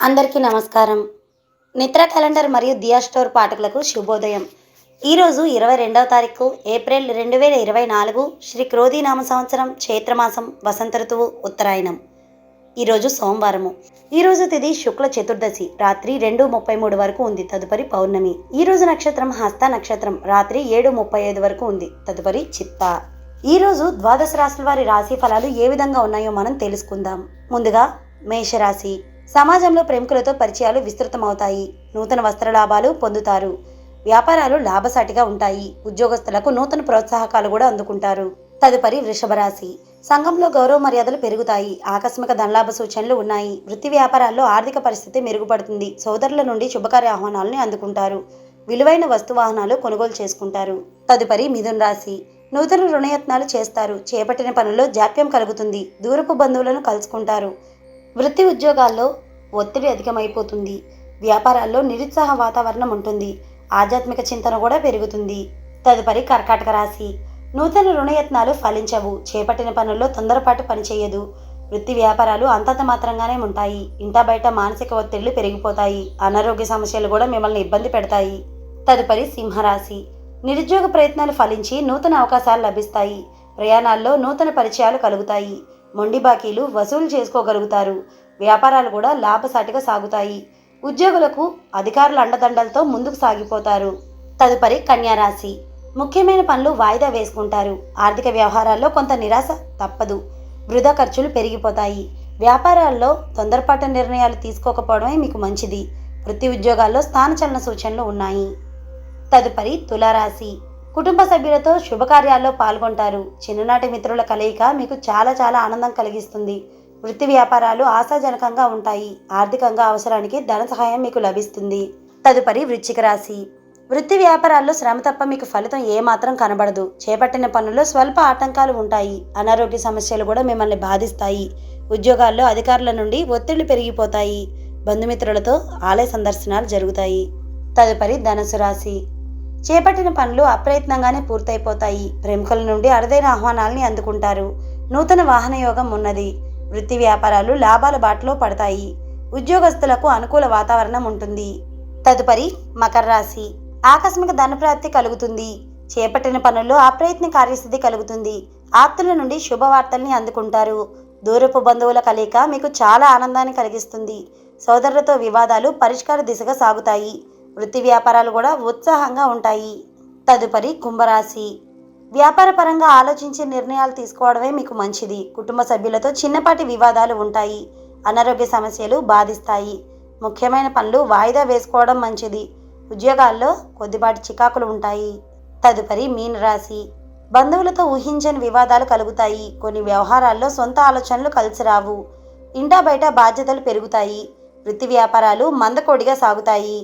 అందరికీ నమస్కారం. నిద్ర క్యాలెండర్ మరియు దియా స్టోర్ పాఠకులకు శుభోదయం. ఈరోజు 22వ తారీఖు ఏప్రిల్ 2024 శ్రీ క్రోధీనామ సంవత్సరం చైత్రమాసం వసంత ఋతువు ఉత్తరాయణం. ఈరోజు సోమవారము. ఈరోజు తిథి శుక్ల చతుర్దశి రాత్రి 2:33 వరకు ఉంది. తదుపరి పౌర్ణమి. ఈరోజు నక్షత్రం హస్త నక్షత్రం రాత్రి 7:35 వరకు ఉంది. తదుపరి చిత్త. ఈరోజు ద్వాదశ రాశుల వారి రాశి ఫలాలు ఏ విధంగా ఉన్నాయో మనం తెలుసుకుందాం. ముందుగా మేషరాశి. సమాజంలో ప్రముఖులతో పరిచయాలు విస్తృతమవుతాయి. నూతన వస్త్ర లాభాలు పొందుతారు. వ్యాపారాలు లాభసాటిగా ఉంటాయి. ఉద్యోగస్తులకు నూతన ప్రోత్సాహకాలు కూడా అందుకుంటారు. తదుపరి వృషభ రాశి. సంఘంలో గౌరవ మర్యాదలు పెరుగుతాయి. ఆకస్మిక ధనలాభ సూచనలు ఉన్నాయి. వృత్తి వ్యాపారాల్లో ఆర్థిక పరిస్థితి మెరుగుపడుతుంది. సోదరుల నుండి శుభకార్య ఆహ్వానాలను అందుకుంటారు. విలువైన వస్తు వాహనాలు కొనుగోలు చేసుకుంటారు. తదుపరి మిథున రాశి. నూతన రుణయత్నాలు చేస్తారు. చేపట్టిన పనుల్లో జాప్యం కలుగుతుంది. దూరపు బంధువులను కలుసుకుంటారు. వృత్తి ఉద్యోగాల్లో ఒత్తిడి అధికమైపోతుంది. వ్యాపారాల్లో నిరుత్సాహ వాతావరణం ఉంటుంది. ఆధ్యాత్మిక చింతన కూడా పెరుగుతుంది. తదుపరి కర్కాటక రాశి. నూతన రుణయత్నాలు ఫలించవు. చేపట్టిన పనుల్లో తొందరపాటు పనిచేయదు. వృత్తి వ్యాపారాలు అంతంత మాత్రంగానే ఉంటాయి. ఇంటా బయట మానసిక ఒత్తిళ్లు పెరిగిపోతాయి. అనారోగ్య సమస్యలు కూడా మిమ్మల్ని ఇబ్బంది పెడతాయి. తదుపరి సింహరాశి. నిరుద్యోగ ప్రయత్నాలు ఫలించి నూతన అవకాశాలు లభిస్తాయి. ప్రయాణాల్లో నూతన పరిచయాలు కలుగుతాయి. మొండి బాకీలు వసూలు చేసుకోగలుగుతారు. వ్యాపారాలు కూడా లాభసాటిగా సాగుతాయి. ఉద్యోగులకు అధికారుల అండదండలతో ముందుకు సాగిపోతారు. తదుపరి కన్యారాశి. ముఖ్యమైన పనులు వాయిదా వేసుకుంటారు. ఆర్థిక వ్యవహారాల్లో కొంత నిరాశ తప్పదు. వృధా ఖర్చులు పెరిగిపోతాయి. వ్యాపారాల్లో తొందరపాటు నిర్ణయాలు తీసుకోకపోవడమే మీకు మంచిది. వృత్తి ఉద్యోగాల్లో స్థానచలన సూచనలు ఉన్నాయి. తదుపరి తులారాశి. కుటుంబ సభ్యులతో శుభకార్యాల్లో పాల్గొంటారు. చిన్ననాటి మిత్రుల కలయిక మీకు చాలా ఆనందం కలిగిస్తుంది. వృత్తి వ్యాపారాలు ఆశాజనకంగా ఉంటాయి. ఆర్థికంగా అవసరానికి ధన సహాయం మీకు లభిస్తుంది. తదుపరి వృశ్చిక రాశి. వృత్తి వ్యాపారాల్లో శ్రమ తప్ప మీకు ఫలితం ఏమాత్రం కనబడదు. చేపట్టిన పనుల్లో స్వల్ప ఆటంకాలు ఉంటాయి. అనారోగ్య సమస్యలు కూడా మిమ్మల్ని బాధిస్తాయి. ఉద్యోగాల్లో అధికారుల నుండి ఒత్తిళ్లు పెరిగిపోతాయి. బంధుమిత్రులతో ఆలయ సందర్శనాలు జరుగుతాయి. తదుపరి ధనుసు రాశి. చేపట్టిన పనులు అప్రయత్నంగానే పూర్తయిపోతాయి. ప్రముఖుల నుండి అరుదైన ఆహ్వానాల్ని అందుకుంటారు. నూతన వాహన యోగం ఉన్నది. వృత్తి వ్యాపారాలు లాభాల బాటలో పడతాయి. ఉద్యోగస్తులకు అనుకూల వాతావరణం ఉంటుంది. తదుపరి మకర రాశి. ఆకస్మిక ధనప్రాప్తి కలుగుతుంది. చేపట్టిన పనుల్లో అప్రయత్న కార్యసిద్ధి కలుగుతుంది. ఆప్తుల నుండి శుభవార్తల్ని అందుకుంటారు. దూరపు బంధువుల కలయిక మీకు చాలా ఆనందాన్ని కలిగిస్తుంది. సోదరులతో వివాదాలు పరిష్కార దిశగా సాగుతాయి. వృత్తి వ్యాపారాలు కూడా ఉత్సాహంగా ఉంటాయి. తదుపరి కుంభరాశి. వ్యాపార పరంగా ఆలోచించి నిర్ణయాలు తీసుకోవడమే మీకు మంచిది. కుటుంబ సభ్యులతో చిన్నపాటి వివాదాలు ఉంటాయి. అనారోగ్య సమస్యలు బాధిస్తాయి. ముఖ్యమైన పనులు వాయిదా వేసుకోవడం మంచిది. ఉద్యోగాల్లో కొద్దిపాటి చికాకులు ఉంటాయి. తదుపరి మీనరాశి. బంధువులతో ఊహించని వివాదాలు కలుగుతాయి. కొన్ని వ్యవహారాల్లో సొంత ఆలోచనలు కలిసి రావు. ఇంటా బయట బాధ్యతలు పెరుగుతాయి. వృత్తి వ్యాపారాలు మందకోడిగా సాగుతాయి.